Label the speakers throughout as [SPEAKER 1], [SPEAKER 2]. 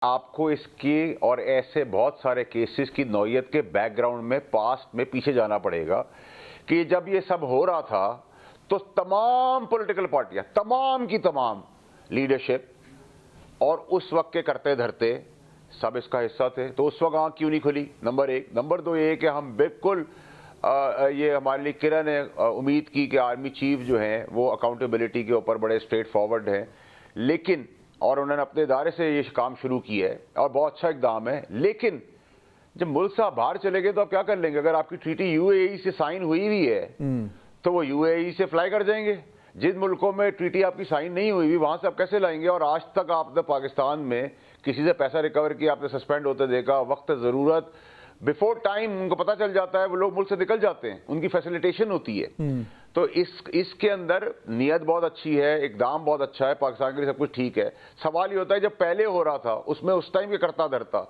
[SPEAKER 1] آپ کو اس کی اور ایسے بہت سارے کیسز کی نوعیت کے بیک گراؤنڈ میں پاسٹ میں پیچھے جانا پڑے گا کہ جب یہ سب ہو رہا تھا تو تمام پولیٹیکل پارٹیاں، تمام کی تمام لیڈرشپ اور اس وقت کے کرتے دھرتے سب اس کا حصہ تھے. تو اس وقت آنکھ کیوں نہیں کھلی؟ نمبر ایک. نمبر دو یہ کہ ہم بالکل یہ ہمارے لیے کرن نے امید کی کہ آرمی چیف جو ہیں وہ اکاؤنٹیبلٹی کے اوپر بڑے اسٹریٹ فارورڈ ہیں، لیکن اور انہوں نے اپنے ادارے سے یہ کام شروع کیا ہے اور بہت اچھا اقدام ہے. لیکن جب ملک سے آپ باہر چلے گئے تو آپ کیا کر لیں گے؟ اگر آپ کی ٹریٹی یو اے ای سے سائن ہوئی ہوئی ہے تو وہ یو اے ای سے فلائی کر جائیں گے. جن ملکوں میں ٹریٹی آپ کی سائن نہیں ہوئی ہوئی وہاں سے آپ کیسے لائیں گے؟ اور آج تک آپ نے پاکستان میں کسی سے پیسہ ریکور کیا آپ نے سسپینڈ ہوتے دیکھا؟ وقت ضرورت بیفور ٹائم ان کو پتہ چل جاتا ہے، وہ لوگ ملک سے نکل جاتے ہیں، ان کی فیسیلیٹیشن ہوتی ہے. تو اس کے اندر نیت بہت اچھی ہے، اقدام بہت اچھا ہے، پاکستان کے لیے سب کچھ ٹھیک ہے. سوال یہ ہوتا ہے جب پہلے ہو رہا تھا اس میں اس ٹائم کے کرتا دھرتا،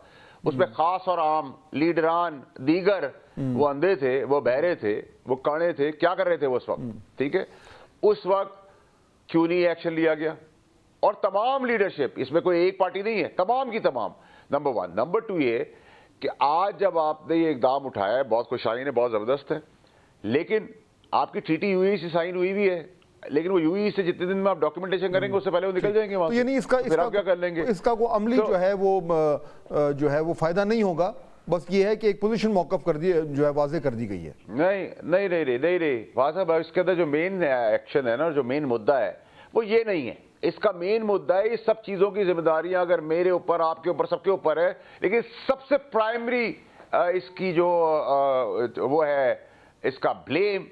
[SPEAKER 1] اس میں خاص اور عام لیڈران دیگر وہ اندھے تھے، وہ بہرے تھے، وہ کانے تھے، کیا کر رہے تھے وہ اس وقت؟ ٹھیک ہے، اس وقت کیوں نہیں ایکشن لیا گیا؟ اور تمام لیڈرشپ، اس میں کوئی ایک پارٹی نہیں ہے، تمام کی تمام. Number one. نمبر ٹو یہ کہ آج جب آپ نے یہ اقدام اٹھایا ہے بہت خوشحالی نے، بہت زبردست ہے، لیکن آپ کی ٹریٹی یو اے ای سے سائن ہوئی بھی ہے، لیکن وہ یو اے ای سے جتنے دن میں آپ ڈاکیومنٹیشن کریں گے اس سے پہلے وہ نکل جائیں گے وہاں سے.
[SPEAKER 2] یعنی
[SPEAKER 1] پھر آپ کیا کر لیں گے؟
[SPEAKER 2] اس کا کوئی عملی جو ہے وہ فائدہ نہیں ہوگا، بس یہ ہے کہ ایک پوزیشن موقف کر دی جو ہے واضح کر دی گئی ہے.
[SPEAKER 1] نہیں رہی فاضل صاحب، اس کے اندر جو مین ایکشن ہے نا، جو مین مدعا ہے وہ یہ نہیں ہے. اس کا مین مدعا ہے اس سب چیزوں کی ذمہ داریاں اگر میرے اوپر، آپ کے اوپر، سب کے اوپر ہے، لیکن سب سے پرائمری اس کی جو وہ ہے اس کا بلیم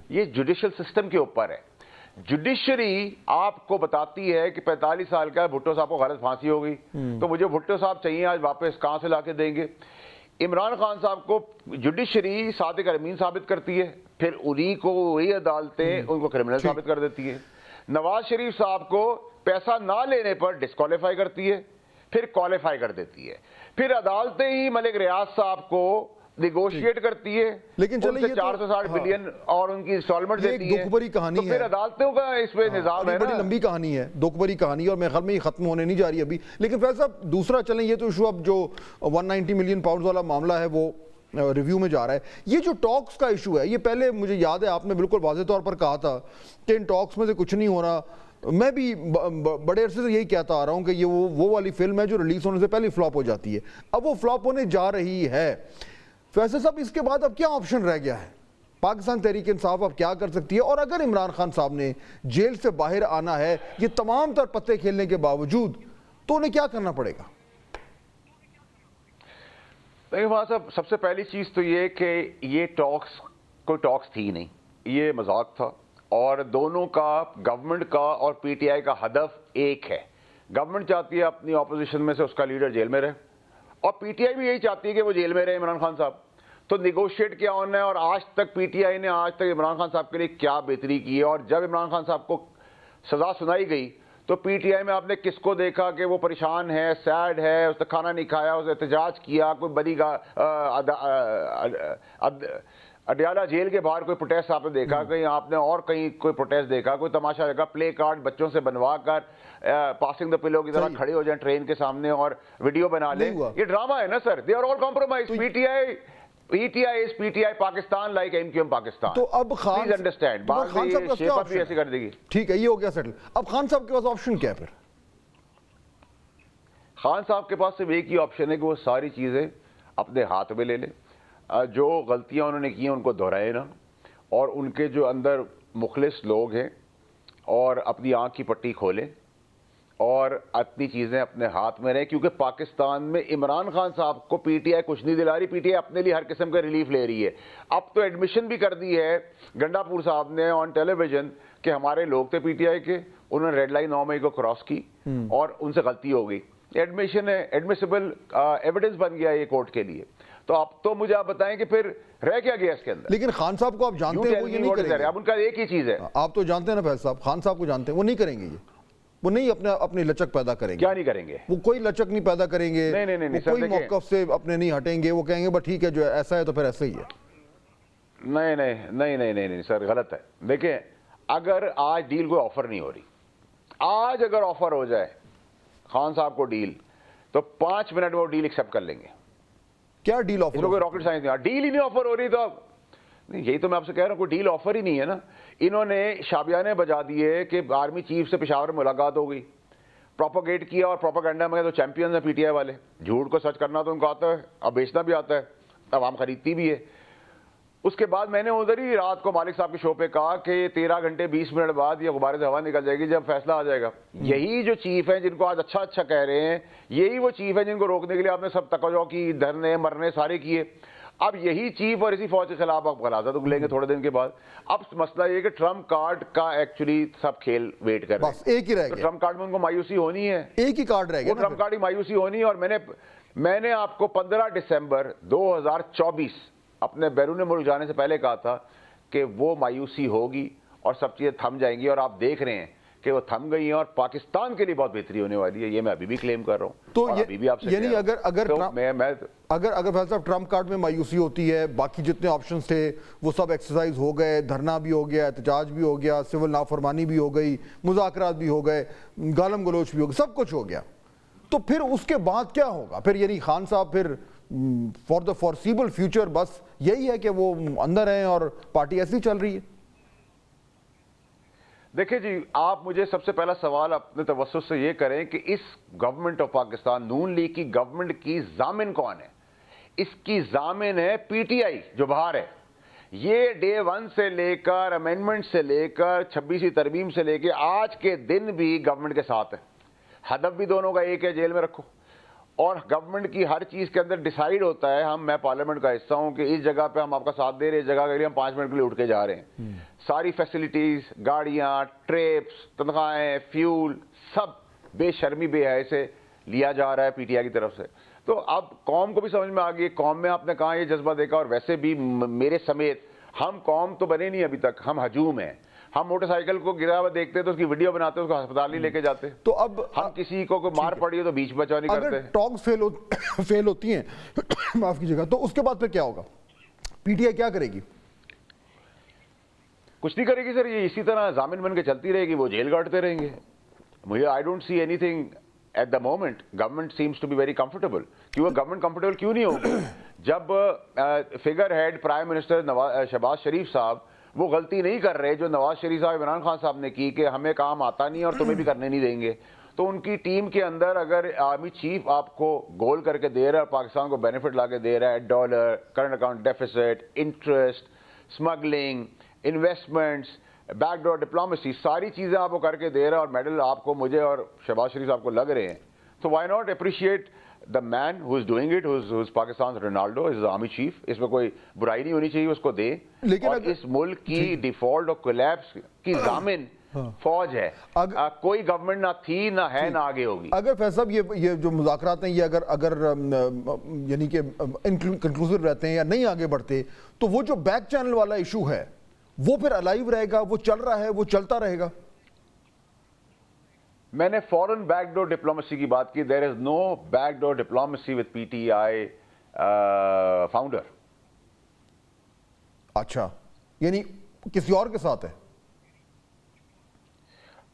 [SPEAKER 1] یہ جوڈیشل سسٹم کے اوپر ہے. جوڈیشری آپ کو بتاتی ہے کہ 45 سال کا ہے، بھٹو صاحب کو غلط پھانسی ہو گئی تو مجھے بھٹو صاحب چاہیے آج واپس، کہاں سے لا کے دیں گے؟ عمران خان صاحب کو جوڈیشری صادق امین ثابت کرتی ہے، پھر انہی کو وہی عدالتیں ان کو کرمنل ثابت کر دیتی ہے. نواز شریف صاحب کو پیسہ نہ لینے پر ڈسکوالیفائی کرتی ہے، پھر کوالیفائی کر دیتی ہے، پھر عدالتیں ہی ملک ریاض صاحب کو نیگوشیٹ کرتی ہے،
[SPEAKER 2] لیکن
[SPEAKER 1] ان سے 460 بلین اور ان کی انسٹالمنٹ دیتی ہے.
[SPEAKER 2] یہ دکھ بھری کہانی ہے،
[SPEAKER 1] تو پھر عدالتوں کا اس پہ نظام ہے نا،
[SPEAKER 2] بڑی لمبی کہانی ہے، دکھ بھری کہانی، اور میرے خیال میں یہ ختم ہونے نہیں جا رہی ابھی. لیکن فیض صاحب دوسرا چلیں، یہ تو ایشو اب جو 190 ملین پاؤنڈز والا معاملہ ہے وہ ریویو میں جا رہا ہے. یہ جو ٹاکس کا ایشو ہے، یہ پہلے مجھے یاد ہے آپ نے بالکل واضح طور پر کہا تھا کہ ان ٹاکس میں سے کچھ نہیں ہو رہا. میں بھی بڑے عرصے سے یہی کہتا آ رہا ہوں کہ یہ وہ والی فلم ہے جو ریلیز ہونے سے پہلے فلاپ ہو جاتی ہے. اب وہ فلاپ ہونے جا رہی ہے. فیصل صاحب اس کے بعد اب کیا آپشن رہ گیا ہے؟ پاکستان تحریک انصاف اب کیا کر سکتی ہے؟ اور اگر عمران خان صاحب نے جیل سے باہر آنا ہے یہ تمام تر پتے کھیلنے کے باوجود، تو انہیں کیا کرنا پڑے گا؟
[SPEAKER 1] دیکھیں وہاں صاحب، سب سے پہلی چیز تو یہ کہ یہ ٹاکس کوئی ٹاکس تھی نہیں، یہ مذاق تھا. اور دونوں کا، گورنمنٹ کا اور پی ٹی آئی کا ہدف ایک ہے. گورنمنٹ چاہتی ہے اپنی اپوزیشن میں سے اس کا لیڈر جیل میں رہے، اور پی ٹی آئی بھی یہی چاہتی ہے کہ وہ جیل میں رہے عمران خان صاحب. تو نیگوشیٹ کیا ہونا ہے، اور آج تک پی ٹی آئی نے آج تک عمران خان صاحب کے لیے کیا بہتری کی ہے؟ اور جب عمران خان صاحب کو سزا سنائی گئی تو پی ٹی آئی میں آپ نے کس کو دیکھا کہ وہ پریشان ہے، سیڈ ہے، اس نے کھانا نہیں کھایا، اس نے احتجاج کیا؟ کوئی بڑی اڈیالہ جیل کے باہر کوئی پروٹیسٹ آپ نے دیکھا؟ کہیں آپ نے اور کہیں کوئی پروٹیسٹ دیکھا؟ کوئی تماشا دیکھا؟ پلے کارڈ بچوں سے بنوا کر پاسنگ دا پلو کی طرح کھڑے ہو جائیں ٹرین کے سامنے اور ویڈیو بنا لیں؟ یہ ڈرامہ ہے نا sir. They are all compromise. P T I is P T I Pakistan like M Q M Pakistan.
[SPEAKER 2] تو اب خان
[SPEAKER 1] پلیز انڈرسٹینڈ، بعد میں یہ شیپ اپ بھی ایسے کر دے گی.
[SPEAKER 2] ٹھیک ہے، یہ ہو گیا سیٹل. اب خان صاحب کے پاس آپشن کیا ہے پھر؟
[SPEAKER 1] خان صاحب کے پاس صرف ایک ہی آپشن ہے کہ وہ ساری چیزیں اپنے ہاتھ میں لے لیں. جو غلطیاں انہوں نے کی ہیں ان کو دہرائے نا، اور ان کے جو اندر مخلص لوگ ہیں اور اپنی آنکھ کی پٹی کھولیں اور اپنی چیزیں اپنے ہاتھ میں رہیں. کیونکہ پاکستان میں عمران خان صاحب کو پی ٹی آئی کچھ نہیں دلا رہی، پی ٹی آئی اپنے لیے ہر قسم کا ریلیف لے رہی ہے. اب تو ایڈمیشن بھی کر دی ہے گنڈا پور صاحب نے آن ٹیلی ویژن کہ ہمارے لوگ تھے پی ٹی آئی کے، انہوں نے ریڈ لائن 9 مئی کو کراس کی اور ان سے غلطی ہو گئی. ایڈمیشن ہے، ایڈمیسیبل ایویڈنس بن گیا یہ کورٹ کے لیے. تو اب تو مجھے آپ بتائیں کہ پھر رہ کیا گیا اس کے اندر؟
[SPEAKER 2] لیکن خان صاحب کو آپ جانتے ہیں وہ یہ نہیں کریں گے.
[SPEAKER 1] اب ان کا ایک ہی چیز ہے،
[SPEAKER 2] آپ تو جانتے ہیں نا فیض صاحب، خان صاحب کو جانتے ہیں، وہ نہیں کریں گے. یہ وہ نہیں اپنی لچک پیدا کریں گے.
[SPEAKER 1] کیا نہیں کریں گے؟
[SPEAKER 2] وہ کوئی لچک نہیں پیدا کریں گے،
[SPEAKER 1] نہیں
[SPEAKER 2] کوئی موقف سے اپنے نہیں ہٹیں گے. وہ کہیں گے بس ٹھیک ہے، جو ایسا ہے تو پھر ایسا ہی ہے.
[SPEAKER 1] نہیں سر، غلط ہے. دیکھیں اگر آج ڈیل کوئی آفر نہیں ہو رہی، آج اگر آفر ہو جائے خان صاحب کو ڈیل، تو 5 منٹ میں وہ ڈیل ایکسپٹ کر لیں گے.
[SPEAKER 2] کیا ڈیل آفر؟
[SPEAKER 1] اس کو کوئی راکٹ سائنس نہیں, ڈیل ہی نہیں آفر ہو رہی. تو اب یہی تو میں آپ سے کہہ رہا ہوں, کوئی ڈیل آفر ہی نہیں ہے نا. انہوں نے شابیانے بجا دیے کہ آرمی چیف سے پشاور میں ملاقات ہو گئی, پروپاگیٹ کیا, اور پروپاگینڈا میں تو چیمپئنز ہیں پی ٹی آئی والے. جھوٹ کو سچ کرنا تو ان کو آتا ہے, اب بیچنا بھی آتا ہے, عوام خریدتی بھی ہے. اس کے بعد میں نے ادھر ہی رات کو مالک صاحب کے شو پہ کہا کہ 13 گھنٹے 20 منٹ بعد یہ غبارے سے ہوا نکل جائے گی جب فیصلہ آ جائے گا. یہی جو چیف ہیں جن کو آج اچھا کہہ رہے ہیں, یہی وہ چیف ہیں جن کو روکنے کے لیے آپ نے سب تقاضوں کی, دھرنے مرنے سارے کیے. اب یہی چیف اور اسی فوج کے خلاف آپ غلاظت لیں گے تھوڑے دن کے بعد. اب مسئلہ یہ کہ ٹرمپ کارڈ کا ایکچولی سب کھیل ویٹ کر رہے ہیں.
[SPEAKER 2] بس ایک ہی رہ گیا,
[SPEAKER 1] ٹرمپ کارڈ میں ان کو مایوسی ہونی ہے,
[SPEAKER 2] ایک ہی کارڈ رہ گیا,
[SPEAKER 1] وہ ٹرمپ کارڈ کی مایوسی ہونی ہے. اور میں نے آپ کو 15 دسمبر 2024 اپنے بیرون ملک جانے سے پہلے کہا تھا کہ وہ مایوسی ہوگی اور سب چیزیں تھم جائیں گی, اور آپ دیکھ رہے ہیں کہ وہ تھم گئی ہیں اور پاکستان کے لیے بہت بہتری ہونے والی ہے. یہ میں ابھی بھی کلیم کر رہا ہوں.
[SPEAKER 2] تو
[SPEAKER 1] ابھی بھی آپ سے
[SPEAKER 2] یعنی اگر فیصل صاحب ٹرمپ کارڈ میں مایوسی ہوتی ہے, باقی جتنے آپشنز تھے وہ سب ایکسرسائز ہو گئے, دھرنا بھی ہو گیا, احتجاج بھی ہو گیا, سول نافرمانی بھی ہو گئی, مذاکرات بھی ہو گئے, گالم گلوچ بھی ہو گئے, سب کچھ ہو گیا, تو پھر اس کے بعد کیا ہوگا؟ پھر یعنی خان صاحب پھر فار دا فارسیبل فیوچر بس یہی ہے کہ وہ اندر ہیں اور پارٹی ایسی چل رہی ہے؟
[SPEAKER 1] دیکھیں جی, آپ مجھے سب سے پہلا سوال اپنے توسط سے یہ کریں کہ اس government of Pakistan Noon league کی گورنمنٹ کی ضامن کون ہے؟ اس کی ضامن ہے پی ٹی آئی جو باہر ہے. یہ ڈے 1 سے لے کر امینڈمنٹ سے لے کر 26ویں ترمیم سے لے کے آج کے دن بھی گورنمنٹ کے ساتھ ہے. ہدف بھی دونوں کا ایک ہے, جیل میں رکھو. اور گورنمنٹ کی ہر چیز کے اندر ڈیسائیڈ ہوتا ہے, میں پارلیمنٹ کا حصہ ہوں, کہ اس جگہ پہ ہم آپ کا ساتھ دے رہے ہیں, اس جگہ کے لیے ہم 5 منٹ کے لیے اٹھ کے جا رہے ہیں. ساری فیسلٹیز, گاڑیاں, ٹریپس, تنخواہیں, فیول, سب بے شرمی بے حیائی سے لیا جا رہا ہے پی ٹی آئی کی طرف سے. تو اب قوم کو بھی سمجھ میں آ گئی, قوم میں آپ نے کہاں یہ جذبہ دیکھا, اور ویسے بھی میرے سمیت ہم قوم تو بنے نہیں ابھی تک, ہم ہجوم ہیں. ہم موٹر سائیکل کو گرا ہوا دیکھتے تو اس کی ویڈیو بناتے, اس کو ہسپتال نہیں لے کے جاتے.
[SPEAKER 2] تو اب
[SPEAKER 1] ہم کسی کو کوئی مار پڑی ہو تو بیچ بچاؤ نہیں کرتے.
[SPEAKER 2] اگر ٹاکس فیل ہوتی ہیں معاف کیجیے گا, تو اس کے بعد پھر کیا ہوگا؟ پی ٹی آئی کیا کرے گی؟
[SPEAKER 1] کچھ نہیں کرے گی سر, یہ اسی طرح ضامن بن کے چلتی رہے گی, وہ جیل کاٹتے رہیں گے. مجھے I don't see anything at the moment. Government seems to be very comfortable. کیوں گورنمنٹ کمفرٹیبل کیوں نہیں ہوگی؟ جب figurehead prime minister Shehbaz Sharif صاحب وہ غلطی نہیں کر رہے جو نواز شریف صاحب عمران خان صاحب نے کی کہ ہمیں کام آتا نہیں اور تمہیں بھی کرنے نہیں دیں گے, تو ان کی ٹیم کے اندر اگر آرمی چیف آپ کو گول کر کے دے رہا ہے, پاکستان کو بینیفٹ لا کے دے رہا ہے, dollar, current account deficit, interest, smuggling, investments, back door diplomacy, ساری چیزیں آپ کو کر کے دے رہا ہے, اور میڈل آپ کو, مجھے اور شہباز شریف صاحب کو لگ رہے ہیں, تو why not appreciate the man who is doing it, who's Pakistan's Ronaldo, is the army chief. اس میں کوئی برائی نہیں ہونی چاہیے, اس کو دے. اور اس ملک کی ڈیفالٹ اور کولیپس کی ضامن فوج ہے. کوئی گورنمنٹ نہ تھی, نہ ہے, نہ آگے ہوگی.
[SPEAKER 2] اگر فیصل صاحب یہ جو مذاکرات ہیں, یہ اگر یعنی کہ کنکلوسیو رہتے ہیں یا نہیں آگے بڑھتے, تو وہ جو بیک چینل والا ایشو ہے وہ پھر الائیو رہے گا, وہ چل رہا ہے, وہ چلتا رہے گا.
[SPEAKER 1] میں نے فورن بیک ڈور ڈپلومیسی کی بات کی. There is no back door diplomacy with P T I founder.
[SPEAKER 2] اچھا, یعنی کسی اور کے ساتھ ہے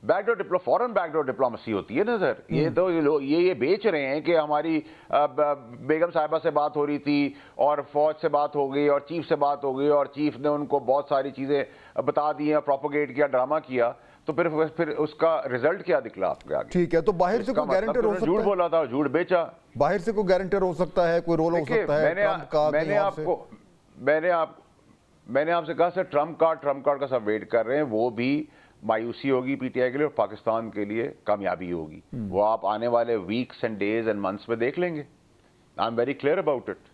[SPEAKER 1] back door foreign back door diplomacy ہوتی ہے نا سر. یہ تو یہ بیچ رہے ہیں کہ ہماری بیگم صاحبہ سے بات ہو رہی تھی اور فوج سے بات ہو گئی اور چیف سے بات ہو گئی, اور چیف نے ان کو بہت ساری چیزیں بتا دی ہیں, پروپوگیٹ کیا, ڈرامہ کیا, تو پھر اس کا رزلٹ کیا نکلا آپ کے آگے؟
[SPEAKER 2] ٹھیک ہے, تو باہر سے کوئی گارنٹر ہو سکتا ہے,
[SPEAKER 1] جھوٹ بولا تھا, جھوٹ بیچا.
[SPEAKER 2] باہر سے کوئی گارنٹر ہو سکتا ہے, کوئی رول ہو سکتا ہے.
[SPEAKER 1] میں نے آپ سے کہا سر, ٹرمپ کارڈ کا سب ویٹ کر رہے ہیں. وہ بھی مایوسی ہوگی پی ٹی آئی کے لیے, اور پاکستان کے لیے کامیابی ہوگی. وہ آپ آنے والے weeks and days and months میں دیکھ لیں گے. I am very clear about it.